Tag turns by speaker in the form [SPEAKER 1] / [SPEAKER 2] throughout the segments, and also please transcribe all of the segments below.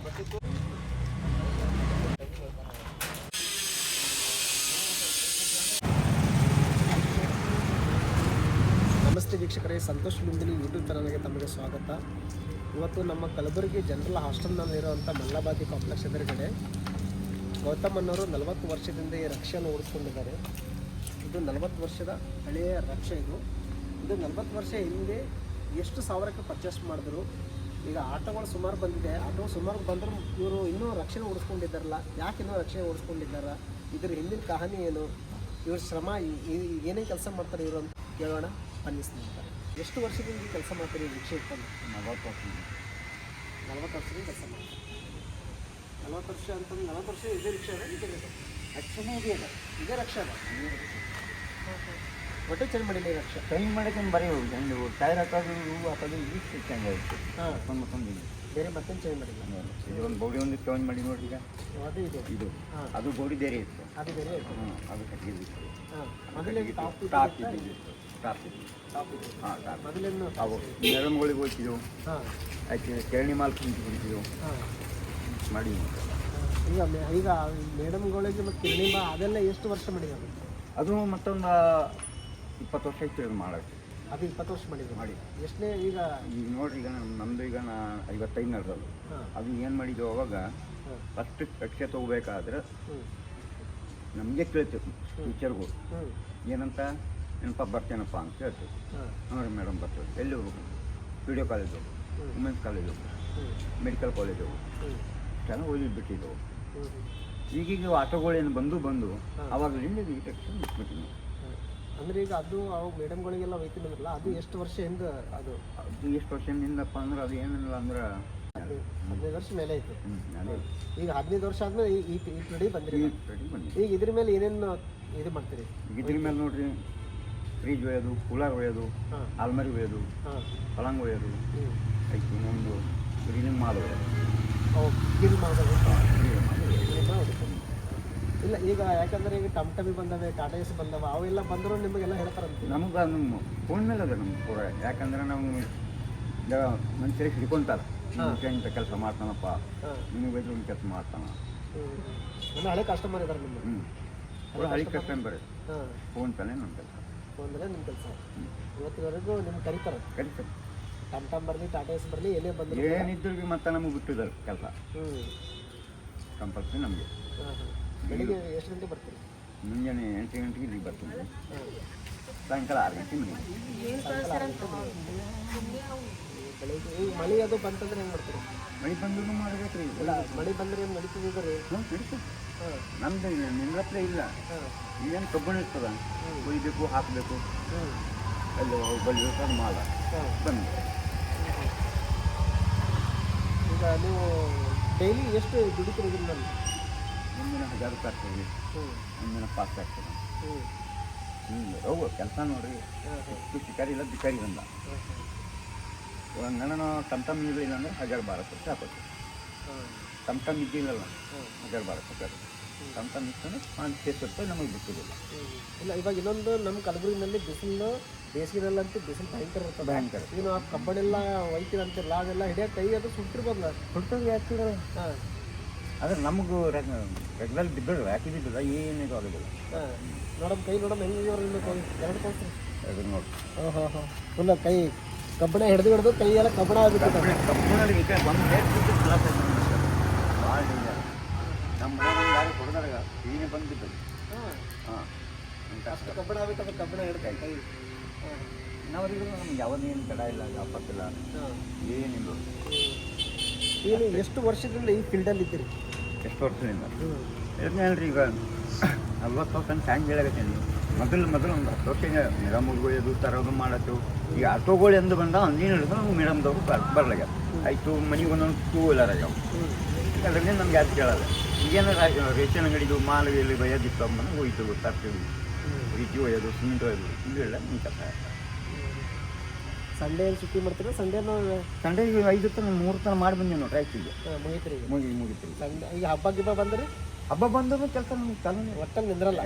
[SPEAKER 1] ನಮಸ್ತೆ ವೀಕ್ಷಕರೇ, ಸಂತೋಷ್ ಲುಂಬಿನಿ ಯೂಟ್ಯೂಬ್ ಚಾನಲ್ಗೆ ತಮಗೆ ಸ್ವಾಗತ. ಇವತ್ತು ನಮ್ಮ ಕಲಬುರಗಿ ಜನರಲ್ ಹಾಸ್ಟೆಲ್ನಲ್ಲಿರುವಂಥ ಮಲ್ಲಬಾದಿ ಕಾಂಪ್ಲೆಕ್ಸ್ ಎದುರುಗಡೆ ಗೌತಮ್ ಅನ್ನೋರು 40 ವರ್ಷದಿಂದ ಈ ರಕ್ಷೆಯನ್ನು ಓಡಿಸ್ಕೊಂಡಿದ್ದಾರೆ. ಇದು 40 ವರ್ಷದ ಹಳೆಯ ರಕ್ಷೆ. ಇದು 40 ವರ್ಷ ಹಿಂದೆ ಎಷ್ಟು ಸಾವಿರಕ್ಕೆ ಪರ್ಚೇಸ್ ಮಾಡಿದ್ರು. ಈಗ ಆಟೋಗಳು ಸುಮಾರು ಬಂದಿದೆ. ಆಟೋ ಸುಮಾರು ಬಂದರೂ ಇವರು ಇನ್ನೂ ರಕ್ಷಣೆ ಓಡಿಸ್ಕೊಂಡಿದ್ದಾರಲ್ಲ, ಯಾಕೆ ಇನ್ನೂ ರಕ್ಷಣೆ ಓಡಿಸ್ಕೊಂಡಿದ್ದಾರೆ, ಇದ್ರ ಹಿಂದಿನ ಕಹಾನಿ ಏನು, ಇವ್ರ ಶ್ರಮ ಏನೇ ಕೆಲಸ ಮಾಡ್ತಾರೆ ಇವರು ಅಂತ ಕೇಳೋಣ ಬನ್ನಿ ಸ್ನೇಹಿತರೆ. ಎಷ್ಟು ವರ್ಷದಿಂದ ಈ ಕೆಲಸ ಮಾಡ್ತಾರೆ ಈ ರಿಕ್ಷೆ ಇಟ್ಕೊಂಡು?
[SPEAKER 2] 40 ವರ್ಷದಿಂದ
[SPEAKER 1] ಕೆಲಸ ಮಾಡ್ತಾರೆ. 40 ವರ್ಷ ಅಂತಂದ್ರೆ 40 ವರ್ಷ ಇದೇ ರಿಕ್ಷಾ ಅದ, ಇದೇ
[SPEAKER 2] ರಕ್ಷಣೆ ಇದೆಯಲ್ಲ,
[SPEAKER 1] ಇದೇ ರಕ್ಷಾ ಅದ. ಒಟ್ಟೆ ಚೇಂಜ್ ಮಾಡಿಲ್ಲ ಈ ರಕ್ಷಾ.
[SPEAKER 2] ಚೇಂಜ್ ಮಾಡಿಕೊಂಡು ಬರೀ ನೀವು ಟೈರ್ ಹಾಕೋದು ಹಾಕೋದು ಇಷ್ಟು ಚೇಂಜ್ ಆಯಿತು. ಮತ್ತೊಂದು
[SPEAKER 1] ಬೇರೆ ಮತ್ತೊಂದು ಚೇಂಜ್ ಮಾಡಿಲ್ಲ.
[SPEAKER 2] ಇದು ಒಂದು ಬೋಡಿ ಒಂದು ಚೇಂಜ್ ಮಾಡಿ ನೋಡಿ. ಈಗ
[SPEAKER 1] ಅದು ಇದೆ,
[SPEAKER 2] ಇದು ಅದು ಬೋಡಿ ಬೇರೆ ಇತ್ತು,
[SPEAKER 1] ಅದು ಬೇರೆ ಇತ್ತು.
[SPEAKER 2] ಅದು ಕಟ್ಟಿದ್ದು.
[SPEAKER 1] ಮೊದಲೇ ಟಾಪ್
[SPEAKER 2] ಟಾಪ್ ಇದ್ದು
[SPEAKER 1] ಮೊದಲೇನು
[SPEAKER 2] ಅವು ನೆರಳುಗಳಿಗೆ ಹೋಗ್ತಿದ್ದೆವು. ಆಯ್ತು, ಕೆರಣಿ ಮಾಲ್ ಕುಂತಿದ್ದೆವು ಮಾಡಿ.
[SPEAKER 1] ಈಗ ಮೇಡಮ್ಗಳಿಗೆ ಮತ್ತು ಕಿರಣಿಂಬ ಅದೆಲ್ಲ ಎಷ್ಟು ವರ್ಷ ಮಾಡಿದ್ದಾರೆ?
[SPEAKER 2] ಅದು ಮತ್ತೊಂದು 20 ವರ್ಷ ಇತ್ತು ಇದು ಮಾಡೋಕ್ಕೆ.
[SPEAKER 1] ಅದು 20 ವರ್ಷ ಮಾಡಿದ್ರು
[SPEAKER 2] ಮಾಡಿ.
[SPEAKER 1] ಎಷ್ಟನೇ ಈಗ
[SPEAKER 2] ನೋಡ್ರಿ, ಈಗ ನಮ್ಮದು ಈಗ 55 ನಡೆದದು. ಅದು ಏನು ಮಾಡಿದ್ದು ಅವಾಗ ಫಸ್ಟ್ ರಕ್ಷೆ ತೊಗೋಬೇಕಾದ್ರೆ ನಮಗೆ ಕೇಳ್ತೀವಿ ಟೀಚರ್ಗಳು ಏನಂತ, ಏನಪ್ಪ ಬರ್ತೇನಪ್ಪ ಅಂತ ಹೇಳ್ತೀವಿ. ನೋಡಿರಿ ಮೇಡಮ್ ಬರ್ತೇವೆ. ಎಲ್ಲಿ ಹೋಗ್ಬೇಕು? Video college, women's college, medical college ಚೆನ್ನಾಗಿ ಓದಿ ಬಿಟ್ಟಿದ್ದೆವು. ಈಗೀಗ ಆಟೋಗಳೇನು ಬಂದು ಅವಾಗಲಿಂದ ಈ ರಕ್ಷೆ ಮುಟ್ಬಿಟ್ಟಿದ್ವಿ.
[SPEAKER 1] ಅಂದರೆ ಈಗ ಅದು ಅವಾಗ ಮೇಡಮ್ಗಳಿಗೆಲ್ಲ ಒಯ್ತಿಲ್ಲ. ಅದು ಎಷ್ಟು ವರ್ಷ ಹಿಂದೆ? ಅದು
[SPEAKER 2] ಎಷ್ಟು ವರ್ಷದಿಂದಪ್ಪ ಅಂದ್ರೆ ಅದು ಏನಿಲ್ಲ ಅಂದ್ರೆ
[SPEAKER 1] 15 ವರ್ಷ ಮೇಲೆ ಆಯಿತು.
[SPEAKER 2] ಅದೇ
[SPEAKER 1] ಈಗ 15 ವರ್ಷ ಆದ್ಮೇಲೆ ಈ ರೆಡಿ ಬಂದಿರಿ. ಈಗ ಇದ್ರ ಮೇಲೆ ಏನೇನು ಇದು ಮಾಡ್ತೀರಿ?
[SPEAKER 2] ಇದ್ರ ಮೇಲೆ ನೋಡ್ರಿ, ಫ್ರಿಜ್ ಒಯ್ಯೋದು, ಕೂಲರ್ ಒಯ್ಯೋದು, ಆಲ್ಮರಿ ಒಯ್ಯೋದು, ಪಲಂಗ್ ಒಯ್ಯೋದು, ಆಯ್ತು. ಇನ್ನೊಂದು ಕ್ಲೀನಿಂಗ್ ಮಾಡೋದು,
[SPEAKER 1] ಕ್ಲೀನ್ ಮಾಡೋದು ಇಲ್ಲ. ಈಗ ಯಾಕಂದ್ರೆ ಈಗ ಟಮ್ ಬಂದವೆ, ಟಾಟಾ ಎಸ್ ಬಂದವ, ಅವೆಲ್ಲ ಬಂದರೂ ನಿಮಗೆಲ್ಲ ಹೇಳ್ತಾರಂತೆ.
[SPEAKER 2] ನಮ್ಗೆ ನಮ್ಮ ಫೋನ್ ಮೇಲೆ ಅದ ನಮ್ಗೆ ಪೂರ. ಯಾಕಂದ್ರೆ ನಾವು ಮನುಷ್ಯರಿಗೆ ಹಿಡ್ಕೊಂತಾರೆ, ಇಂಥ ಕೆಲಸ ಮಾಡ್ತಾನಪ್ಪ, ನಿಮಗೆ ಬೈದು ಒಂದು ಕೆಲಸ ಮಾಡ್ತಾನ.
[SPEAKER 1] ನನ್ನ ಹಳೆ ಕಸ್ಟಮರ್ ಇದ್ದಾರೆ ನಿಮ್ಮ?
[SPEAKER 2] ಪೂರ ಹಳೆ ಕಸ್ಟಮರ್ ಫೋನ್ ತಾನೇ ನಮ್ಮ ಕೆಲಸ.
[SPEAKER 1] ಫೋನ್ದಲ್ಲೇ ನಿಮ್ಮ ಕೆಲಸ ಇವತ್ತಿವರೆಗೂ ನಿಮ್ಗೆ ಕರೀತಾರೆ? ಟಮ್ ಬರಲಿ, ಟಾಟಾ ಎಸ್ ಬರಲಿ, ಏನೇ ಬಂದರೂ
[SPEAKER 2] ಏನಿದ್ರು ಮತ್ತೆ ನಮಗೆ ಬಿಟ್ಟಿದ್ದಾರೆ ಕೆಲಸ. ಕಂಪಲ್ಸರಿ ನಮಗೆ.
[SPEAKER 1] ಬೆಳಿಗ್ಗೆ ಎಷ್ಟು ಗಂಟೆ ಬರ್ತೀರಿ?
[SPEAKER 2] ಮುಂಜಾನೆ 8 ಗಂಟೆಗೆ ಇಲ್ಲಿಗೆ ಬರ್ತೀನಿ. ಸಾಯಂಕಾಲ 6 ಗಂಟೆ ಮನೆಗೆ.
[SPEAKER 1] ಬೆಳಿಗ್ಗೆ ಈಗ ಮಳೆ ಅದು ಬಂತಂದ್ರೆ ಹೆಂಗೆ ಮಾಡ್ತೀರಿ?
[SPEAKER 2] ಮಳೆ ಬಂದರೂ ಮಾಡಬೇಕು ರೀ.
[SPEAKER 1] ಇಲ್ಲ, ಮಳೆ ಬಂದರೆ ಏನು ನಡೀತಿದ್ದೀರಿ?
[SPEAKER 2] ನಡೀತದೆ. ನಮ್ದು ನಿನ್ನ ಹತ್ರ ಇಲ್ಲ. ಏನು ಕಬ್ಬಣ ಇರ್ತದ, ಕೊಯ್ಬೇಕು, ಹಾಕಬೇಕು, ಅಲ್ಲಿ ಬಲಿಬೇಕು, ಅದು ಮಾಡ ಬಂದು.
[SPEAKER 1] ಈಗ ನೀವು ಡೈಲಿ ಎಷ್ಟು ದುಡಿತೀರಿ ಇದರಲ್ಲಿ?
[SPEAKER 2] ಮುಂದಿನ 1000 ರೂಪಾಯಿ ಆಗ್ತದೆ, ಮುಂದಿನ 5 ಆಗ್ತದೆ. ಹೋಗು ಕೆಲಸ ನೋಡ್ರಿ. ಎಷ್ಟು ಶಿಕಾರಿ ಇಲ್ಲ, ಬಿಕಾರಿ ಬಂದ ನಾನು ಟಮ್ ಇಲ್ಲ ಅಂದರೆ 1012 ರೂಪಾಯಿ ಹಾಕೋದು. ಟಮ್ ಇದ್ದಿಲ್ಲಲ್ಲ, 1012 ರೂಪಾಯಿ. ಟಮ್ ಇತ್ತಂದ್ರೆ 5-6 ರೂಪಾಯಿ ನಮಗೆ ಬಿಟ್ಟಿದ್ದಿಲ್ಲ.
[SPEAKER 1] ಇಲ್ಲ, ಇವಾಗ ಇನ್ನೊಂದು ನಮ್ಮ ಕಲಬುರಗಿನಲ್ಲಿ ಬಿಸಿಲು, ಬೇಸಿಗೆನಲ್ಲಂತೂ ಬಿಸಿಲು ಭಯಂಕರ ಇರ್ತದೆ.
[SPEAKER 2] ಭಯಂಕರ.
[SPEAKER 1] ಈಗ ನಾವು ಕಬ್ಬಣೆಲ್ಲ ಒಯ್ತೀರಂತಿರಲ್ಲ, ಅದೆಲ್ಲ ಹಿಡಿಯೋಕೆ ಕೈ ಅದು ಸುಟ್ಟಿರ್ಬೋದಲ್ಲ?
[SPEAKER 2] ಸುಡ್ತದೆ ಯಾಕೆ? ಆದರೆ ನಮಗೂ ರೆಗ್ಯುಲರ್ ಬಿದ್ದೋದು, ಯಾಕೆ ಬಿದ್ದದ ಏನಿದು ಆಗೋದಿಲ್ಲ.
[SPEAKER 1] ನೋಡಮ್ಮ ಕೈ, ನೋಡಮ್ಮ ಹೆಂಗೆ ಅವ್ರು ಕೈ ಎರಡು ಕೊಡ್ತೀರಿ?
[SPEAKER 2] ಅದು ನೋಡಿ.
[SPEAKER 1] ಫುಲ್ಲ ಕೈ ಕಬ್ಬಣ ಹಿಡಿದು ಕೈ ಎಲ್ಲ ಕಬ್ಬಣ ಆಗ್ಬಿಟ್ಟು
[SPEAKER 2] ಕಬ್ಬಣಕ್ಕೆ ಒಂದು ಡೇಟ್ ಬಿದ್ದು ಕ್ಲಾಸ್ ಆಯ್ತು ಭಾಳ ಡೇಂಜರ್. ನಮ್ಮ ಮನೆ ಯಾರು ಹೊಡೆದಾಗ ಏನೇ ಬಂದುಬಿಟ್ಟು
[SPEAKER 1] ಅಷ್ಟು ಕಬ್ಬಣ ಆಗ್ಬಿಟ್ಟು ಅದು ಕಬ್ಬಣ ಹಿಡ್ದು ಕೈ.
[SPEAKER 2] ಇನ್ನವರಿಗೂ ನಮ್ಗೆ ಯಾವುದೇನು ತಡ ಇಲ್ಲ, ಜಾಪತ್ತಿಲ್ಲ, ಏನಿಲ್ಲ.
[SPEAKER 1] ಏನು ಎಷ್ಟು ವರ್ಷದಿಂದ ಈ ಫೀಲ್ಡಲ್ಲಿ ಇದ್ದೀರಿ?
[SPEAKER 2] ಎಷ್ಟು ವರ್ಷದಿಂದ ಹೇಳ್ತೀನಿ ಹೇಳ್ರಿ. ಈಗ 40 ವರ್ಷ ಹ್ಯಾಂಗೆ ಹೇಳಾಗತ್ತೀನಿ. ಮೊದಲು ಒಂದು 10 ವರ್ಷ ಮೇಡಮ್ಗೆ ಒಯ್ಯೋದು, ತರೋದು ಮಾಡತ್ತು. ಈಗ ಆಟೋಗಳು ಎಂದು ಬಂದ ಅಂದೇನು ಹೇಳಿದ್ರು ನಾವು ಮೇಡಮ್ದವ್ರು ಬರ್ಲಾಗ ಆಯಿತು. ಮನೆಗೆ ಒಂದೊಂದು 2 ವೀಲರ್ ಆಗ್ಯಾವ. ಈಗ ಅದನ್ನೇ ನಮ್ಗೆ ಯಾರು ಕೇಳೋದು. ಈಗೇನು ರೇಷನ್ ಅಂಗಡಿದು ಮಾಲ್ ಇಲ್ಲಿ ಒಯ್ಯೋದಿತ್ತು ಅಂಬಂದು ಹೋಯ್ತು, ತರ್ತೀವಿ. ರೀತಿ ಒಯ್ಯೋದು, ಸಿಮೆಂಟ್ ಒಯ್ಯೋದು, ಇದು ಎಲ್ಲ ನಿಮ್ಮ ಕೆಲಸ.
[SPEAKER 1] ಸಂಡೇ ಸುಟ್ಟಿ ಮಾಡ್ತೀರಾ? ಸಂಡೇನೂ
[SPEAKER 2] ಸಂಡೇ 5 ತನಕ 3 ತನಕ ಮಾಡಿ ಬಂದೀವಿ ನೋಡಿ. ಆಯ್ತಿಗೆ
[SPEAKER 1] ಮುಗಿತ್ರಿ?
[SPEAKER 2] ಮುಗಿತ್ರಿ.
[SPEAKER 1] ಸಂಡೇ ಈಗ ಹಬ್ಬ ಬಂದರೆ
[SPEAKER 2] ಹಬ್ಬ ಬಂದರೂ ಕೆಲಸ ನಮ್ಗೆ ಚಾಲನೆ
[SPEAKER 1] ಒಟ್ಟಲ್ಲಿ ನಿಂದ್ರಲ್ಲ.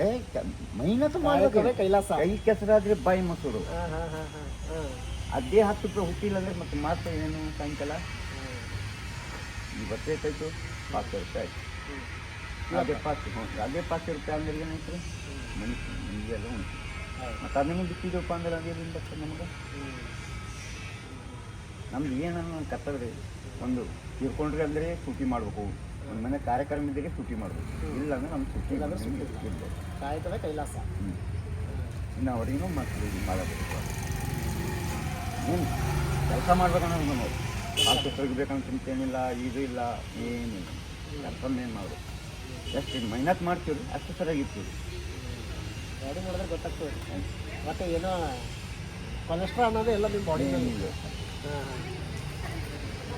[SPEAKER 2] ಮೈನತ್ತು ಮಾಡಬೇಕು.
[SPEAKER 1] ಕೈಲಾಸ.
[SPEAKER 2] ಕೈ ಕೆಸರಾದ್ರೆ ಬಾಯಿ ಮೊಸರು. ಅದೇ 10 ರೂಪಾಯಿ ಹುಟ್ಟಿಲ್ಲ ಅಂದರೆ ಮತ್ತೆ ಮಾತ್ರ ಏನು ಸಾಯಂಕಾಲ ಈ ಬಟ್ಟೆ ಎಷ್ಟಾಯ್ತು 500 ರೂಪಾಯಿ ಆಯ್ತು. ಅದೇ 500 ರೂಪಾಯಿ ಅಂದ್ರೆ ಏನಾಯ್ತು ರೀ ಮನೆಗೆಲ್ಲ ಉಂಟು. ಮತ್ತು ಅದನ್ನು ಬಿಟ್ಟಿದ್ದಪ್ಪ ಅಂದ್ರೆ ಅದೇನು ಬರ್ತದೆ ನಮ್ಗೆ. ನಮ್ದು ಏನನ್ನ ಕರ್ತವ್ಯ ಒಂದು ತೀರ್ಕೊಂಡ್ರಿ ಅಂದರೆ ಸೂಟಿ ಮಾಡಬೇಕು, ಒಂದು ಮನೆ ಕಾರ್ಯಕ್ರಮ ಇದ್ದರೆ ಸೂಟಿ ಮಾಡಬೇಕು, ಇಲ್ಲ ಅಂದ್ರೆ ನಮ್ಮ ಸೂಟಿ ಇರ್ಬೋದು.
[SPEAKER 1] ಕಾಯ್ತವೆ ಕೈಲಾಸ.
[SPEAKER 2] ಇನ್ನು ಅವ್ರಿಗೂ ಮತ್ತು ಮಾಡಬೇಕು. ಏನು ಕೆಲಸ ಮಾಡ್ಬೇಕನ್ನೋ ನೋಡಿ ಆಸ್ತಿ ತೆಗಿಬೇಕಂತ ಚಿಂತೆ ಏನಿಲ್ಲ, ಇದು ಇಲ್ಲ, ಏನಿಲ್ಲ. ಕೆಲಸ ಏನು ಮಾಡಬೇಕು, ಎಷ್ಟು ಮೆಹನತ್ ಮಾಡ್ತೀವಿ ಅಷ್ಟು ಸರಿಯಾಗಿರ್ತೀವಿ.
[SPEAKER 1] ಬಾಡಿ ಮಾಡಿದ್ರೆ ಗೊತ್ತಾಗ್ತದೆ. ಮತ್ತು ಏನೋ ಕೊಲೆಸ್ಟ್ರಾಲ್ ಅನ್ನೋದು ಎಲ್ಲ ನಿಮ್ಮ ಬಾಡಿ
[SPEAKER 2] ಏನಿಲ್ಲ.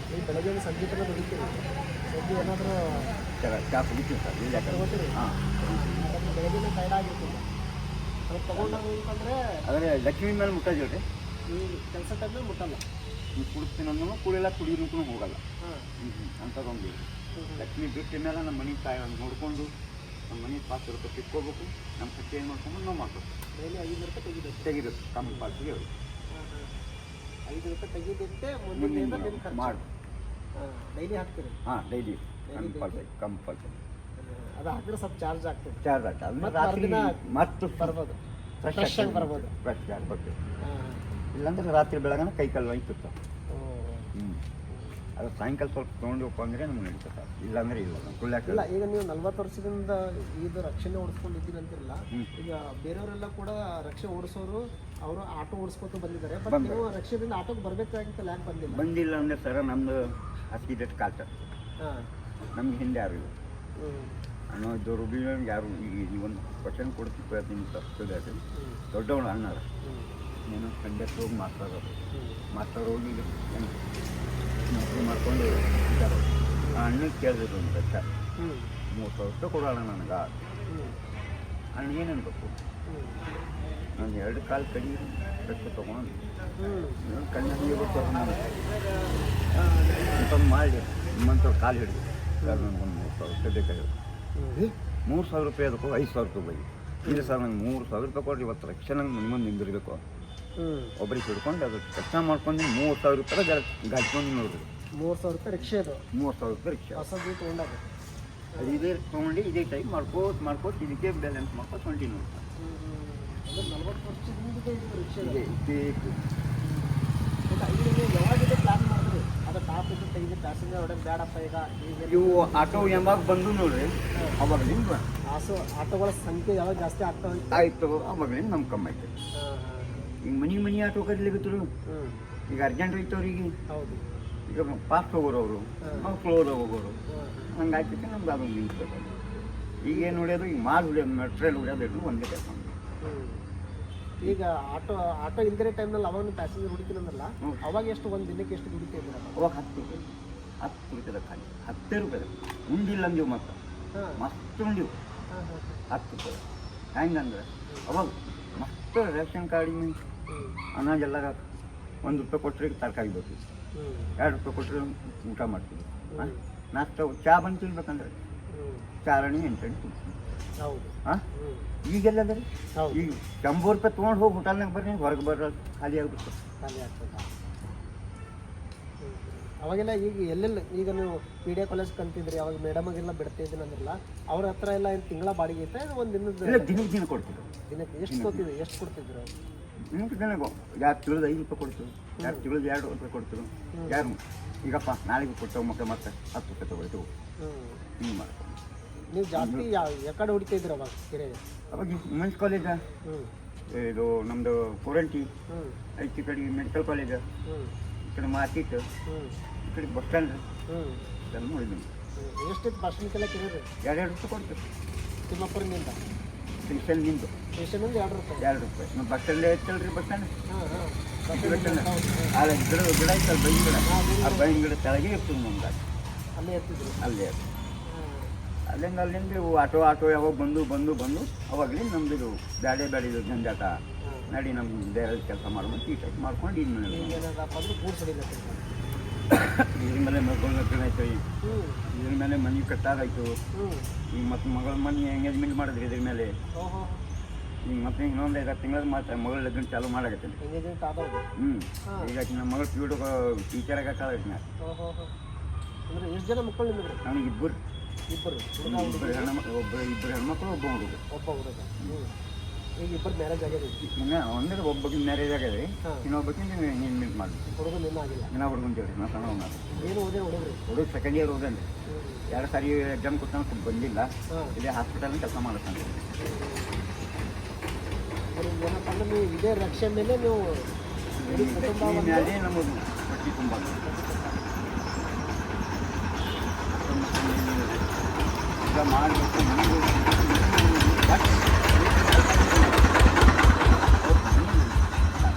[SPEAKER 1] ನೀವು ಬೆಳಗ್ಗೆ ಸಂಜೆ ತನಕ ದುಡಿತೀರಿ, ಸಂಜೆ ಏನಾದರೂ
[SPEAKER 2] ಚಾ ಕುಡಿತೀವಿ ಸರ್, ಇಲ್ಲ
[SPEAKER 1] ತಗೋತೀರಿ.
[SPEAKER 2] ಹಾಂ
[SPEAKER 1] ಬೆಳಗ್ಗೆ ಟೈರ್ಡ್ ಆಗಿರ್ತಿಲ್ಲ, ಅದು ತೊಗೊಂಡಾಗ ಅಂತಂದರೆ
[SPEAKER 2] ಆದರೆ ಲಕ್ಷ್ಮಿ ಮೇಲೆ ಮುಟ್ಟೋದಿಲ್ಲ ರೀ.
[SPEAKER 1] ಈ ಕೆಲಸ ಟೈಮ್ನಲ್ಲಿ ಮುಟ್ಟಲ್ಲ.
[SPEAKER 2] ನೀವು ಕುಡಿಸ್ತೀನಿ ಅನ್ನೋ ಕುಡಿಯಲ್ಲ, ಕುಡಿಯೋಕ್ಕೂ ಹೋಗಲ್ಲ.
[SPEAKER 1] ಹಾಂ
[SPEAKER 2] ಅಂಥದ್ದೊಂದು ಲಕ್ಷ್ಮಿ ಬಿಟ್ಟ ಮೇಲೆ ನಮ್ಮ ಮನೆ ತಾಯಿ ನೋಡಿಕೊಂಡು ನಮ್ಮ ಮನೆ 500 ರೂಪಾಯಿ ಕಿತ್ಕೋಬೇಕು, ನಮ್ಮ ಖರ್ಚು ಏನು ಮಾಡ್ಕೊಂಡು ನಾವು ಮಾಡ್ಬೇಕು.
[SPEAKER 1] ಡೈಲಿ 5 ರೂಪಾಯಿ ತೆಗಿಬೇಕು.
[SPEAKER 2] ತೆಗಿಬೇಕು ಕಂಪಲ್ಸರಿ ಅವರು.
[SPEAKER 1] 5 ರೂಪಾಯಿ ತೆಗಿದಿಟ್ಟೆ ಮುಂದಿನ ಖರ್ಚು
[SPEAKER 2] ಮಾಡಿ.
[SPEAKER 1] ಡೈಲಿ ಹಾಕ್ತೀರಿ?
[SPEAKER 2] ಹಾಂ ಡೈಲಿ ಕಂಪಲ್ಸರಿ.
[SPEAKER 1] ಅದು ಹಾಕಿದ್ರೆ ಸ್ವಲ್ಪ ಚಾರ್ಜ್ ಆಗ್ತದೆ.
[SPEAKER 2] ಚಾರ್ಜ್ ಆಗ್ತದೆ. ಅಂದ್ರೆ ರಾತ್ರಿ ಮತ್ತು
[SPEAKER 1] ಬರ್ಬೋದು, ಫ್ರೆಶ್ ಆಗಿ ಬರ್ಬೋದು.
[SPEAKER 2] ಫ್ರೆಶ್ ಆಗಿ ಬರ್ತೀವಿ. ಇಲ್ಲಾಂದ್ರೆ ರಾತ್ರಿ ಬೆಳಗನ ಕೈ ಕಾಲು ಒಯ್ತಿರ್ತಾವೆ. ಅದು ಸಾಯಂಕಾಲ ಸ್ವಲ್ಪ ತೊಗೊಂಡೋಗಪ್ಪ ಅಂದರೆ ನಮ್ಗೆ ನಡೀತದೆ, ಇಲ್ಲಾಂದ್ರೆ ಇಲ್ಲ.
[SPEAKER 1] ಇಲ್ಲ, ಈಗ ನೀವು 40 ವರ್ಷದಿಂದ ಇದು ರಕ್ಷಣೆ ಓಡಿಸ್ಕೊಂಡಿದ್ದೀನಿ ಅಂತಿರಲ್ಲ, ಈಗ ಬೇರೆಯವರೆಲ್ಲ ಕೂಡ ರಕ್ಷೆ ಓಡಿಸೋರು ಅವರು ಆಟೋ ಓಡಿಸ್ಕೊತ ಬಂದಿದ್ದಾರೆ. ಬಟ್ ನೀವು ರಕ್ಷೆದಿಂದ ಆಟೋಗೆ ಬರಬೇಕಾಗಿತ್ತಲ್ಲ, ಯಾಕೆ ಬಂದಿಲ್ಲ?
[SPEAKER 2] ಬಂದಿಲ್ಲ ಅಂದರೆ ಸರ ನಮ್ಮದು ಹಸಿದಟ್ಟು ಕಾಟ.
[SPEAKER 1] ಹಾಂ,
[SPEAKER 2] ನಮ್ಗೆ ಹಿಂದೆ ಯಾರು ಇಲ್ಲ ಅನ್ನೋ ಇದ್ದವರು ಬಿ ಯಾರು. ಈಗ ಒಂದು ಕ್ವಶನ್ ಕೊಡ್ತಿತ್ತು ನಿಮ್ಗೆ ತಪ್ಪಿದೆ, ದೊಡ್ಡವಳು ಅಣ್ಣಾರ ಏನು ಕಂಡಕ್ಟರ್ ಹೋಗಿ ಮಾಸ್ಟರ್ ಹೋಗಿ ಏನು ನೌಕರಿ ಮಾಡ್ಕೊಂಡು ಇದ್ದಾರೆ. ಆ ಅಣ್ಣಗೆ ಕೇಳಿದ್ರು ಒಂದು ಕಷ್ಟ, 30,000 ರೂಪಾಯಿ ಕೊಡೋಣ ನನಗೆ. ಅಣ್ಣ ಏನು ಅನ್ಬೇಕು, ನಾನು 2 ಕಾಲು ಕಡಿ ರೊಕ್ಕ ತೊಗೊಂಡು ಕಣ್ಣಲ್ಲಿ ಅಂತಂದು ಮಾಡಿ ನಿಮ್ಮಂಥವ್ರು ಕಾಲು ಹಿಡಿದು ಸರ್ ನನಗೊಂದು 3,000 ರೂಪಾಯಿ ಬೇಕಾಗಿತ್ತು. 3,000 ರೂಪಾಯಿ ಅದಕ್ಕೂ 5,000 ರೂಪಾಯಿ ಇಲ್ಲ ಸರ್, ನಂಗೆ 3,000 ರೂಪಾಯಿ ಕೊಡ್ರಿ, ಇವತ್ತು ರಕ್ಷೆ ನಂಗೆ ನಿಮ್ಮನ್ನು ನಿಂದಿರಬೇಕು. ಒಬ್ಬರಿಗೆ ಹಿಡ್ಕೊಂಡು ಅದು ಕೆಲಸ ಮಾಡ್ಕೊಂಡು 30,000 ರೂಪಾಯಿ ಗಾಡ್ಕೊಂಡು ನೋಡ್ರಿ.
[SPEAKER 1] 3,000 ರೂಪಾಯಿ ರಿಕ್ಷೆ ಅದು?
[SPEAKER 2] 3,000 ರೂಪಾಯಿ ರಿಕ್ಷೆ
[SPEAKER 1] ಹೊಸದು ತೊಗೊಂಡಾಗ
[SPEAKER 2] ಅದು ಇದೇ ತೊಗೊಂಡು ಇದೇ ಟೈಪ್ ಮಾಡ್ಕೋತ ಇದಕ್ಕೆ ಬ್ಯಾಲೆನ್ಸ್ ಮಾಡ್ಕೊಂಡು ಕಂಟಿನ್ಯೂ.
[SPEAKER 1] ಅದು 40 ವರ್ಷದಿಂದ ರಿಕ್ಷೆ ಇದೆ. ಯಾವಾಗಿದೆ ಪ್ಲಾನ್ ಮಾಡಿದ್ರಿ? ಅದು ಟಾಪ್ ಇದು ತೆಗೆದು ಪ್ಯಾಸೆಂಜರ್ ಹೊಡೆದು ಬೇಡಪ್ಪ ಈಗ
[SPEAKER 2] ಇವು ಆಟೋ ಯಾವಾಗ ಬಂದು ನೋಡ್ರಿ, ಅವಾಗಲಿಂದ
[SPEAKER 1] ಆಟೋಗಳ ಸಂಖ್ಯೆ ಯಾವಾಗ ಜಾಸ್ತಿ ಆಗ್ತಾ
[SPEAKER 2] ಆಯಿತು, ಅವಾಗಲಿಂದ ನಮ್ಮ ಕಮ್ಮಿ ಆಯ್ತು. ಈಗ ಮನೆ ಆಟೋ ಕರೀಲಿಕತ್ತರು. ಈಗ ಅರ್ಜೆಂಟ್ ಐತವ್ರಿಗೆ,
[SPEAKER 1] ಹೌದು.
[SPEAKER 2] ಈಗ ಫಾಸ್ಟ್ ಹೋಗೋರು ಅವರು, ಸ್ಲೋದ ಹೋಗೋರು, ಹಂಗಾಗ್ತೈತೆ. ನಮ್ಗೆ ಅದು ನಿಂತ್ಬೇಕು. ಈಗ ಏನು ಹೊಡ್ಯೋದು, ಈಗ ಮಾಲ್ ಹೊಡ್ಯೋದು, ಮೆಟ್ರಿಯಲ್ ಹೊಡ್ಯೋದು ಒಂದೇ ಕೆಲಸ.
[SPEAKER 1] ಈಗ ಆಟೋ ಇಲ್ದಿರೋ ಟೈಮ್ನಲ್ಲಿ ಅವಾಗ ಪ್ಯಾಸೆಂಜರ್ ಹುಡುಕಿಲ್ಲ ಅಂದ್ರಲ್ಲ, ಅವಾಗ ಎಷ್ಟು ಒಂದು ದಿನಕ್ಕೆ ಎಷ್ಟು ದುಡಿತಾ ಇದ್ದೀರ?
[SPEAKER 2] ಅವಾಗ 10 ರೂಪಾಯಿ ಖಾಲಿ 10 ರೂಪಾಯಿ ಉಂಡಿಲ್ಲ ಅಂದೀವಿ. ಮತ್ತು ಮಸ್ತ್ ಉಂಡಿವು 10 ರೂಪಾಯಿ. ಹೆಂಗಂದ್ರೆ ಅವಾಗ ಮಸ್ತ್ ರೇಷನ್ ಕಾರ್ಡಿನ ಅನಾಜೆಲ್ಲ 1 ರೂಪಾಯಿ ಕೊಟ್ಟರೆ ತರಕಾರಿ ಬರ್ತೀವಿ, 2 ರೂಪಾಯಿ ಕೊಟ್ಟರೆ ಊಟ ಮಾಡ್ತೀವಿ. ನಾಷ್ಟ ಚಾ ಬಂದು ತಿನ್ಬೇಕಂದ್ರೆ ಚಾರಣಿ 8 ಕೊಡ್ತೀವಿ.
[SPEAKER 1] ಹೌದು.
[SPEAKER 2] ಹಾಂ, ಈಗೆಲ್ಲ ಅದ ರೀ. ಈಗ 100 ರೂಪಾಯಿ ತೊಗೊಂಡು ಹೋಗಿ ಹೋಟೆಲ್ನಾಗ ಬರ್ರಿ, ಹೊರಗೆ ಬರೋ ಖಾಲಿ ಆಗ್ಬಿಟ್ಟು
[SPEAKER 1] ಖಾಲಿ ಆಗ್ತದೆ. ಅವಾಗೆಲ್ಲ ಈಗ ಎಲ್ಲೆಲ್ಲ ಈಗ ನೀವು PDA ಕಾಲೇಜ್ ಕಲ್ತಿದ್ರಿ, ಅವಾಗ ಮೇಡಮಾಗೆಲ್ಲ ಬಿಡ್ತಾ ಇದ್ದೀನಿ ಅಂದ್ರಲ್ಲ, ಅವ್ರ ಹತ್ರ ಎಲ್ಲ ಏನು ತಿಂಗಳ ಬಾಡಿಗೆ ಐತೆ? ಒಂದು
[SPEAKER 2] ದಿನ ಕೊಡ್ತೀವಿ.
[SPEAKER 1] ದಿನಕ್ಕೆ ಎಷ್ಟು ಕೊಡ್ತಿದ್ವಿ? ಎಷ್ಟು ಕೊಡ್ತಿದ್ರು?
[SPEAKER 2] ದಿನಕ್ಕೆ 2 ತಿಂಗಳು 5 ರೂಪಾಯಿ ಕೊಡ್ತೀವಿ, 2 ತಿಂಗಳು 2 ರೂಪಾಯಿ ಕೊಡ್ತೀವಿ. ಯಾರು ಈಗಪ್ಪ ನಾಳೆಗೆ ಕೊಟ್ಟವು ಮತ್ತೆ 10 ರೂಪಾಯಿ ತೊಗೊಳ್ತೀವಿ. ಹಿಂಗೆ ಮಾಡ್ಕೊಂಡು
[SPEAKER 1] ನೀವು ಜಾಸ್ತಿ ಯಾಕಡೆ ಹೊಡಿತಾ ಇದ್ರಿ ಅವಾಗ? ಕೆರೆ
[SPEAKER 2] ಅವಾಗ ವುಮೆನ್ಸ್ ಕಾಲೇಜ, ಇದು ನಮ್ಮದು ಕೋರಂಟಿ ಐತಿ, ಕಡೆ ಮೆಡಿಕಲ್ ಕಾಲೇಜ, ಈ ಕಡೆ ಮಾರ್ಕೆಟ್, ಈ ಕಡೆ ಬಸ್ ಸ್ಟ್ಯಾಂಡ್ ಎಲ್ಲ ನೋಡಿದ್ವಿ.
[SPEAKER 1] ಎಷ್ಟಿತ್ತು ಬಸ್ ಸ್ಟ್ಯಾಂಡ್ಗೆಲ್ಲ ಕೇಳಿರಿ?
[SPEAKER 2] 2 ರೂಪಾಯಿ ಕೊಡ್ತೀವಿ.
[SPEAKER 1] ತಿಮ್ಮಾಪುರದಿಂದ
[SPEAKER 2] ಸ್ಟೇಷನ್ನಿಂದ
[SPEAKER 1] 2 ರೂಪಾಯಿ.
[SPEAKER 2] 2 ರೂಪಾಯಿ. ನಮ್ಮ ಬಸ್ ಸ್ಟ್ಯಾಂಡ್ ಐತಲ್ರಿ, ಬಸ್ ಸ್ಟ್ಯಾಂಡ್
[SPEAKER 1] ಹಾಂ ಹಾಂ,
[SPEAKER 2] ಗಿಡ ಐತಲ್ಲ, ಬೈನ್ ಗಿಡ, ಆ ಬೈನ್ ಗಿಡ ಕೆಳಗೆ ಇರ್ತೀವಿ ನಮ್ಗೆ.
[SPEAKER 1] ಅಲ್ಲೇ ಇರ್ತಿದ್ರು?
[SPEAKER 2] ಅಲ್ಲೇ ಅಲ್ಲಿಂದ ಇವು ಆಟೋ ಯಾವಾಗ ಬಂದು ಅವಾಗಲಿಂದ ನಮ್ದು ಇದು ಬ್ಯಾಡಿದು ಜಂಜಾಟ ನಡಿ, ನಮ್ಮ ಬೇರೆ ಕೆಲಸ ಮಾಡ್ಬೋದು ಈ ಟೈಪ್ ಮಾಡ್ಕೊಂಡು ಇನ್ನು ಇದ್ರ ಮೇಲೆ ಮಲ್ಕೊಂಡು ಇದ್ರ ಮೇಲೆ ಮನೆ ಕಟ್ಟಾಗಾಯ್ತು. ಈಗ ಮತ್ತೆ ಮಗಳ ಮನೆ ಎಂಗೇಜ್ಮೆಂಟ್ ಮಾಡಿದ್ರಿ ಇದ್ರ ಮೇಲೆ. ಈಗ ಮತ್ತೆ ಇನ್ನೊಂದು 5 ತಿಂಗಳ ಮಾತ್ರ ಮಗಳ ಲಗ್ನ ಚಾಲು ಮಾಡಾಕತ್ತೀನಿ. ಈಗ ನಮ್ಮ ಮಗಳು ಟೀಚರ್ ಆಗತ್ತಾಳ.
[SPEAKER 1] ಅಂದರೆ ಎಷ್ಟು ಜನ ಮಕ್ಕಳು ನಿಮಗೆ?
[SPEAKER 2] ನನಗೆ ಇಬ್ಬರು
[SPEAKER 1] ಇಬ್ಬರು
[SPEAKER 2] ಇಬ್ಬರು ಹೆಣ್ಮಕ್ಳು ಒಬ್ಬ ಹುಡುಗ.
[SPEAKER 1] ಒಬ್ಬ ಹುಡುಗ. ಈಗ ಇಬ್ಬರು ಮ್ಯಾರೇಜ್ ಆಗಿದೆ?
[SPEAKER 2] ಇನ್ನು ಅಂದರೆ ಒಬ್ಬಕಿನ ಮ್ಯಾರೇಜ್ ಆಗಿದೆ, ಇನ್ನೊಬ್ಬಕಿನ ಎಂಗೇಜ್ಮೆಂಟ್ ಮಾಡಿದ್ವಿ.
[SPEAKER 1] ಹುಡುಗನ ಇನ್ನೂ ಆಗಿಲ್ಲ?
[SPEAKER 2] ಇನ್ನೂ ಹುಡುಗಂತೇಳಿ ನಾ ಸಣ್ಣ
[SPEAKER 1] ಏನು ಓದೇ ಹುಡುಗ್ರಿ?
[SPEAKER 2] ಹುಡುಗ ಸೆಕೆಂಡ್ ಇಯರ್ ಹೋಗಂದ್ರೆ 2 ಸಾರಿ ಎಕ್ಸಾಮ್ ಕೊಡ್ತಾನೆ ಬಂದಿಲ್ಲ. ಇದೇ ಹಾಸ್ಪಿಟಲ್ ಕೆಲಸ ಮಾಡ್ತಾನೆ.
[SPEAKER 1] ಏನಪ್ಪ ಅಂದ್ರೆ ನೀವು ಇದೇ ರಕ್ಷೆ ಮೇಲೆ ನೀವು
[SPEAKER 2] ಮೇಲೆ ನಮ್ಮದು ಹೊಟ್ಟೆ ತುಂಬ ಈಗ ಮಾಡಬೇಕು.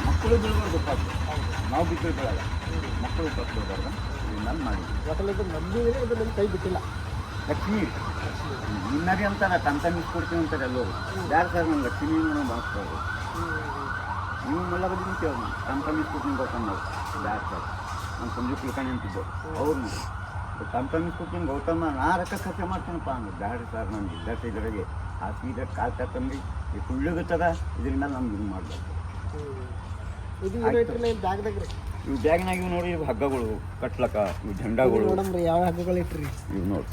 [SPEAKER 2] ಮಕ್ಕಳು ಬೀಳ್ಬಾರ್ದು ಪಾಪ, ನಾವು ಬಿಟ್ಟಿರ್ತೀವಲ್ಲ ಮಕ್ಕಳು ಪಾಪ ಬೀಳ್ಬಾರ್ದು. ನಾನು ಮಾಡಿದ್ವಿ
[SPEAKER 1] ಒಟ್ಟಲ್ಲಿದ್ದು ನಂಬಿದ್ರೆ ಇದು ನನ್ನ ಕೈ ಬಿಟ್ಟಿಲ್ಲ.
[SPEAKER 2] ಲಕ್ಷ್ಮಿ ನಿನ್ನರಿ ಅಂತಾರೆ, ತಂತ ಕೊಡ್ತೀವಿ ಅಂತಾರೆ ಎಲ್ಲರೂ. ಯಾರು ಸರ್ ನಾನು ಲಕ್ಷ್ಮೀ ಭಾವಿಸ್ತಾರೆ. ನೀವು ಎಲ್ಲ ಬಗ್ಗೆ ನಿಂತೇವೆ ನಾವು ತಂತ ಕೊಡ್ತೀನಿ ಗೌತಮ್ ನಾವು. ಯಾರು ಸರ್ ನಮ್ಮ ಸಂಜೆ ಕುಲ್ಕಣಿ ಅಂತಿದ್ದೆವು ಅವ್ರನ್ನ ತಂತ ಕೊಡ್ತೀನಿ ಗೌತಮ ನಾ ರೊಕ್ಕ ಖರ್ಚು ಮಾಡ್ತೀನಪ್ಪ ಅಂದ್ರೆ ಬ್ಯಾಡ್ರಿ ಸರ್ ನನ್ನ ವಿದ್ಯಾರ್ಥಿಗಳಿಗೆ ಆ ಸೀದಾ ಕಾಲು ತಕ್ಕಂಡು ಈ ಸುಳ್ಳುಗುತ್ತದ ಇದರಿಂದ ನಮ್ಗೆ ಇದು ಮಾಡಬೇಕು.
[SPEAKER 1] ಇದು ಏನೈತ್ರಿ ಬ್ಯಾಗ್ದಾಗ ರೀ?
[SPEAKER 2] ಇವು ಬ್ಯಾಗ್ನಾಗ ಇವು ನೋಡಿ, ಇವು ಹಗ್ಗಗಳು ಕಟ್ಲಕ್ಕ, ಇವು ಝಂಡಾಗಳು
[SPEAKER 1] ನೋಡಮ್ರಿ ಯಾವ ಹಗ್ಗಗಳು ಇಟ್ರಿ?
[SPEAKER 2] ಇವು ನೋಡಿ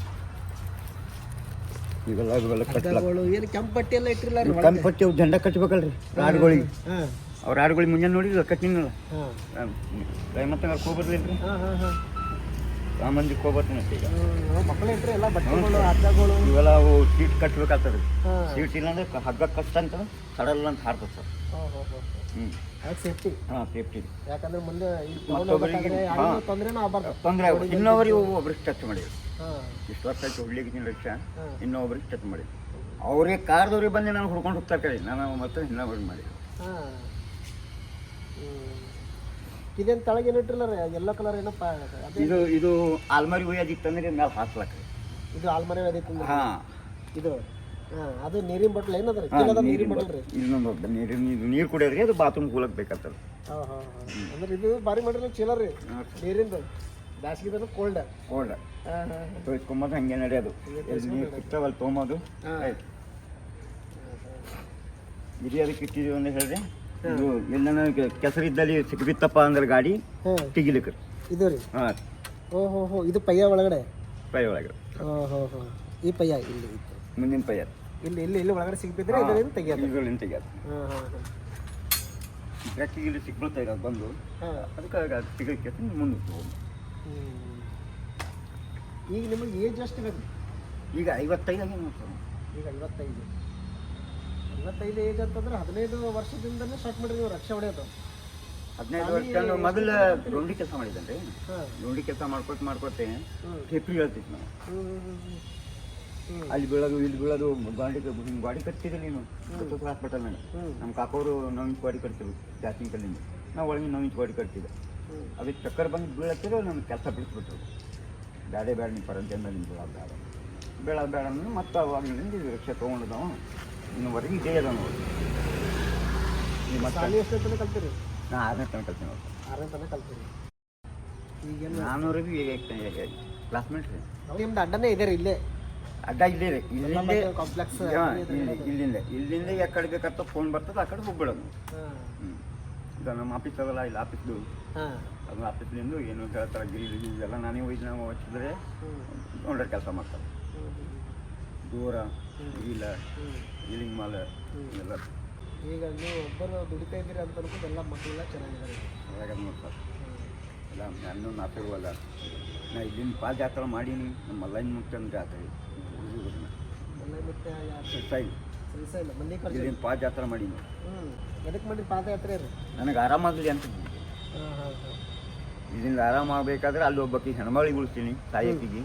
[SPEAKER 2] ಇವೆಲ್ಲ ಕಟ್ಲಗಳು.
[SPEAKER 1] ಏನು ಕೆಂಪು ಪಟ್ಟಿ ಎಲ್ಲ ಇಟ್ಟಿರಲ್ಲ ರೀ?
[SPEAKER 2] ಕೆಂಪು ಪಟ್ಟಿ ಅವು ಝಂಡ ಕಟ್ಬೇಕಲ್ರಿ ರಾಡುಗಳಿಗೆ. ಅವ್ರ ಹಾಡುಗಳಿಗೆ ಮುಂಜಾನೆ ನೋಡಿದ್ರು ಕಟ್ಟಿನಲ್ಲ ಮತ್ತಂಗಾರ ಹೋಗ್ಬರ್ಲಿಲ್ರಿ. ಸಾಮಾನ್ಯಕ್ಕೆ ಹೋಗ್ಬರ್ತೀನಿ ಈಗ
[SPEAKER 1] ಮಕ್ಕಳು ಇಟ್ರಿ ಎಲ್ಲ ಬಟ್ಟೆಗಳು ಹಗ್ಗಗಳು
[SPEAKER 2] ಇವೆಲ್ಲ ಅವು ಸೀಟ್ ಕಟ್ಬೇಕಾಗ್ತದೆ. ಸೀಟ್ ಇಲ್ಲಾಂದ್ರೆ ಹಗ್ಗ ಕಟ್ಟಂತ ಸಡಲ್ ಅಂತ ಹಾರ್ತದೆ ಸರ್.
[SPEAKER 1] ಸೇಫ್ಟಿ.
[SPEAKER 2] ಹಾಂ ಸೇಫ್ಟಿ.
[SPEAKER 1] ಯಾಕಂದ್ರೆ ಮುಂದೆ
[SPEAKER 2] ತೊಂದರೆ ಆಗುತ್ತೆ. ಇನ್ನೊಬ್ಬರಿಗೆ ಒಬ್ರಿಗೆ ಟಚ್ ಮಾಡಿದ್ರು. ಇಷ್ಟು ವರ್ಷ ಆಯ್ತು ಹುಡ್ಲಿಕ್ಕೆ ಲಕ್ಷ ಇನ್ನೊಬ್ರಿಗೆ ಟಚ್ ಮಾಡಿದ್ರು. ಅವ್ರಿಗೆ ಕಾರ್ದವ್ರಿಗೆ ಬಂದು ನಾನು ಹುಡ್ಕೊಂಡು ಹೋಗ್ತಾ ಕಡೆ ನಾನು ಮತ್ತೆ ಇನ್ನೊಬ್ರಿಗೆ ಮಾಡಿದ್ರು.
[SPEAKER 1] ಇದೇನು ತಳಗೆ ಏನು ಇಟ್ಟಿಲ್ಲ ರೀ? ಎಲ್ಲೋ ಕಲರ್ ಏನಪ್ಪ
[SPEAKER 2] ಇದು ಆಲ್ಮಾರಿ ಒಯ್ಯೋದಿತ್ತಂದ್ರೆ ಮೇಲೆ ಹಾಕ್ಲಕ್ಕ.
[SPEAKER 1] ಇದು ಆಲ್ಮಾರಿ ಒಯ್ದಿತ್ತು?
[SPEAKER 2] ಹಾಂ
[SPEAKER 1] ಇದು ಅದು ನೀರಿನ ಬಟ್ಲು ಏನದ್ರಿ? ನೀರಿನ ಬಟ್ಲು ರೀ?
[SPEAKER 2] ಇನ್ನೊಂದು ನೀರು ಕುಡಿಯೋದ್ರಿ, ಅದು ಬಾತ್ರೂಮ್ ಕೂಲಕ್ಕೆ ಬೇಕಾಗ್ತದೆ.
[SPEAKER 1] ಅಂದ್ರೆ ಇದು ಭಾರಿ ಮಾಡಿರಿ ಚೀಲ ರೀ ನೀರಿಂದು. ಬ್ಯಾಸ್ಗಿದ ಕೋಲ್ಡ್
[SPEAKER 2] ತೊಯ್ಸ್ಕೊಂಬೋದು ಹಂಗೆ ನಡೆಯೋದು. ಎಲ್ಲಿ ನೀರು ಸಿಗ್ತಾವಲ್ಲಿ ತೊಗೊಂಬೋದು. ಇದು ಅದಕ್ಕೆ ಇಟ್ಟಿದ್ದೀವಿ ಅಂತ ಹೇಳಿದ್ರೆ ಇದು ಎಲ್ಲ ಕೆಸರಿದ್ದಲ್ಲಿ ಸಿಕ್ಬಿತ್ತಪ್ಪ ಅಂದ್ರೆ ಗಾಡಿ ತೆಗಿಲಿಕ್ಕೆ
[SPEAKER 1] ಇದು ರೀ.
[SPEAKER 2] ಹಾಂ
[SPEAKER 1] ಓಹೋ ಇದು ಪಯ್ಯ ಒಳಗಡೆ?
[SPEAKER 2] ಪಯ್ಯ ಒಳಗಡೆ.
[SPEAKER 1] ಓಹೋ ಈ ಪಯ್ಯ ಇಲ್ಲಿ ಇತ್ತು,
[SPEAKER 2] ಮುಂದಿನ ಪಯ್ಯ
[SPEAKER 1] ಇಲ್ಲಿ ಇಲ್ಲಿ ಇಲ್ಲಿ ಒಳಗಡೆ ಸಿಗ್ಬಿದ್ರೆ ಇದರಿಂದ ತೆಗಿಯೋದು.
[SPEAKER 2] ಇದರಿಂದ ತೆಗಿಯೋದು. ಬ್ಯಾಕಿಗೆ ಇಲ್ಲಿ ಸಿಕ್ಬಿಡ್ತಾ ಇರೋದು ಬಂದು ಅದಕ್ಕೆ ತೆಗಿಲಿಕ್ಕೆ ಮುಂದೆ ಹೋಗೋದು.
[SPEAKER 1] ಈಗ ನಿಮಗೆ ಏಜ್ ಎಷ್ಟು ಬೇಕು?
[SPEAKER 2] ಈಗ 55 ಆಗಿ ನೋಡ್ತಾರೆ.
[SPEAKER 1] ಈಗ 55 ಏಜ್ ಅಂತಂದ್ರೆ 15 ವರ್ಷದಿಂದಲೇ ಸ್ಟಾರ್ಟ್ ಮಾಡಿರಿ ನೀವು ರಕ್ಷೆ ಹೊಡೆಯೋದು?
[SPEAKER 2] 15 ವರ್ಷ ಮೊದಲು ಗೌಂಡಿ ಕೆಲಸ ಮಾಡಿದ್ದೆ. ಗೌಂಡಿ ಕೆಲಸ ಮಾಡ್ಕೊತೆ ಟೇಪ್ರಿ ಹೇಳ್ತಿತ್ತು ನಾವು. ಅಲ್ಲಿ ಬೀಳೋದು ಇಲ್ಲಿ ಬೀಳೋದು ಗಾಡಿ ಕಟ್ತಿದ್ದೆ ನೀನು ಹಾಸ್ಪಿಟಲ್ ಮೇಲೆ. ನಮ್ಮ ಕಾಕೋರು 9 ಇಂಚ್ ಗಾಡಿ ಕಟ್ತಿದ್ರು ಜಾಸ್ತಿ ಕಲ್ಲಿಂದ. ನಾವು ಒಳಗೆ 9 ಇಂಚ್ ಗಾಡಿ ಕಟ್ತಿದ್ದೆ. ಅದಕ್ಕೆ ಚಕ್ಕರ್ ಬಂದು ಬೀಳತ್ತಿರೋ ನಮ್ಮ ಕೆಲಸ ಬಿಡಿಸ್ಬಿಟ್ರು. ಬೇಡ ನೀವು ಪರಂತಿಂದ ನಿಮ್ಗೆ ಬೇಡ ಅಂದ್ರೆ ಮತ್ತೆ ಅವಾಗಿನಿಂದ ಇದು ರಕ್ಷೆ ತೊಗೊಂಡು ನಾವು ಇನ್ನುವರೆಗೆ ಇದೇ ಅದ ನೋಡಿ. ನೀವು ಮತ್ತೆ
[SPEAKER 1] ಎಷ್ಟು ಕಲ್ತೀರಿ?
[SPEAKER 2] ನಾನು 6ನೇ ತನಕ ಕಲ್ತೀನಿ.
[SPEAKER 1] 6ನೇ ತನಕ ಕಲ್ತೀರಿ? ಈಗ
[SPEAKER 2] ನಾನೂರಿಗೆ ಕ್ಲಾಸ್ಮೇಟ್ ರೀ.
[SPEAKER 1] ನಿಮ್ದು ಅಡ್ಡನೇ ಇದೆ ರೀ ಇಲ್ಲೇ?
[SPEAKER 2] ಅಡ್ಡ ಇಲ್ಲೇ ರೀ, ಇಲ್ಲಿಂದ
[SPEAKER 1] ಕಾಂಪ್ಲೆಕ್ಸ್
[SPEAKER 2] ಇಲ್ಲಿಂದ ಯಾಕಡೆ ಬೇಕಂತ ಫೋನ್ ಬರ್ತದೆ ಆ ಕಡೆ ಹೋಗ್ಬಿಡೋದು. ಈಗ ನಮ್ಮ ಆಫೀಸ್ ಅದಲ್ಲ, ಇಲ್ಲಿ ಆಫೀಸ್ದು ಅದನ್ನ ಆಫೀಸ್ಲಿಂದ ಏನು ಹೇಳ್ತಾರೆ ಗಿರಿ ಎಲ್ಲ ನಾನೇ ಒಯ್ದು ನಾವು ಹಚ್ಚಿದ್ರೆ ನೋಡ್ರೆ ಕೆಲಸ ಮಾಡ್ತಾರೆ. ದೂರ ಇಲ್ಲ ಇಲಿಂಗ್ ಮಾಲ ಎಲ್ಲ.
[SPEAKER 1] ಈಗ ನೀವು ಒಬ್ಬರು ದುಡಿತಾ ಇದ್ದೀರಿ ಅಂತ ಅನ್ಕೊಂಡು ಎಲ್ಲ ಮಕ್ಕಳೆಲ್ಲ ಚೆನ್ನಾಗಿದ್ದಾರೆ
[SPEAKER 2] ಅದಾಗ ನೋಡ್ತಾರೆ ಎಲ್ಲ. ನಾನು ನಾಪಿರುವಲ್ಲ ನಾ ಇಲ್ಲಿಂದ ಪಾದಯಾತ್ರೆ ಮಾಡೀನಿ. ನಮ್ಮ ಮಲ್ಲಯ್ಯನ ಮುತ್ತನ ಜಾತ್ರೆ
[SPEAKER 1] ಇಲ್ಲ ಮಲ್ಲಿಕಾರ್ಜುನ
[SPEAKER 2] ಇಲ್ಲಿಂದ ಪಾದಯಾತ್ರೆ ಮಾಡೀನಿ.
[SPEAKER 1] ಎದಕ್ಕೆ ಮಾಡಿ ಪಾದಯಾತ್ರೆ ರೀ?
[SPEAKER 2] ನನಗೆ ಆರಾಮಾಗಲಿ ಅಂತ. ಇದರಿಂದ ಆರಾಮಾಗಬೇಕಾದ್ರೆ ಅಲ್ಲಿ ಒಬ್ಬಾಕಿ ಹೆಣ್ಮಳಿಗೆ ಉಳಿಸ್ತೀನಿ ತಾಯಿಗೆ.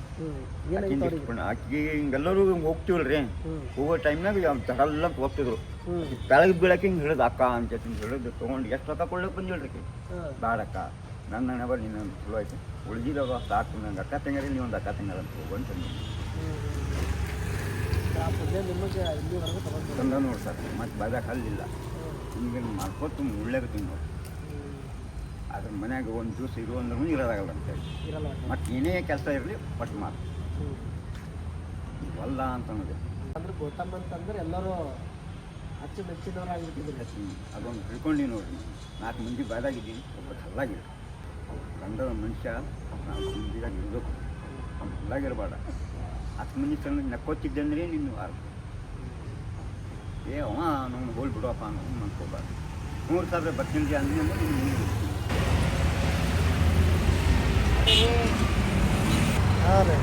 [SPEAKER 2] ಆಕಿಗೆ ಹಿಂಗೆಲ್ಲರೂ ಹಿಂಗೆ ಹೋಗೋ ಟೈಮ್ನಾಗ ತಡಲ್ಲ ಅಂತ ಹೋಗ್ತಿದ್ರು. ಕೆಳಗೆ ಬೀಳಕ್ಕೆ ಹಿಂಗೆ ಹೇಳಿದ್ ಅಕ್ಕ ಅಂತ ಹೇಳಿದ್ದು ತೊಗೊಂಡು ಎಷ್ಟು ರೊಕ್ಕ ಕೊಡ್ಲಿಕ್ಕೆ ಬಂದಿಳ್ರಿ. ಬೇಡಕ್ಕ ನನ್ನ ಹಣೆ ಬರ್ ನೀನು ಚಲೋ ಆಯ್ತು ಉಳಿದಿರೋ ಸಾಕು. ನಂಗೆ ಅಕ್ಕ ತಂಗಾರಿ ನೀವು ಒಂದು ಅಕ್ಕ ತಂಗಾರ ಅಂತ ಹೋಗುವಂತ ತಂದ ನೋಡ್ತಾರೆ. ಮತ್ತು ಬಾದಾಗ ಅಲ್ಲಿಲ್ಲ ಹಿಂಗೆ ಮಾಡ್ಕೊತು ಉಳ್ಳಾಗತ್ತೀನಿ ನೋಡಿ. ಅದ್ರ ಮನ್ಯಾಗ ಒಂದು ಜ್ಯೂಸ್ ಇರು ಅಂದ್ರೂ ಇರೋದಾಗಲ್ಲ ಅಂತೇಳಿ ಮತ್ತು ಏನೇ ಕೆಲಸ ಇರಲಿ ಪಟ್ಟು ಮಾತು ಅಲ್ಲ ಅಂತ ಅನ್ನೋದು.
[SPEAKER 1] ಅಂದ್ರೆ ಗೌತಮ್ ಅಂತಂದ್ರೆ ಎಲ್ಲರೂ ಅಚ್ಚುಮೆಚ್ಚಿನವ್ರು ಆಗಿಬಿಟ್ಟಿದ್ರು.
[SPEAKER 2] ಅದೊಂದು ತಿಳ್ಕೊಂಡು ನೋಡ್ರಿ. 4 ಮಂದಿ ಬಾದಾಗಿದ್ದೀನಿ, ಒಬ್ಬ ಹಲ್ಲಾಗಿಲ್ಲ. ಗಂಡದ ಮನುಷ್ಯ 4 ಮಂದಿದಾಗ ಇರಬೇಕು. ಹಂಗಾಗಿರ್ಬೇಡ. 10 ಮಂದಿ ಸಣ್ಣ ನಕ್ಕೋತಿದ್ದೆ ಅಂದ್ರೆ ನೀನು ಅವ ನಾವು ಹೋಲ್ ಬಿಡುವಪ್ಪ ಅನ್ನೋದು ಮಾಡ್ಕೋಬಾರ್ದು. 3,000 ಬರ್ತೀನಿ ಅಂದ್ರೆ ನೀನು
[SPEAKER 1] ಹಾಂ ರೀ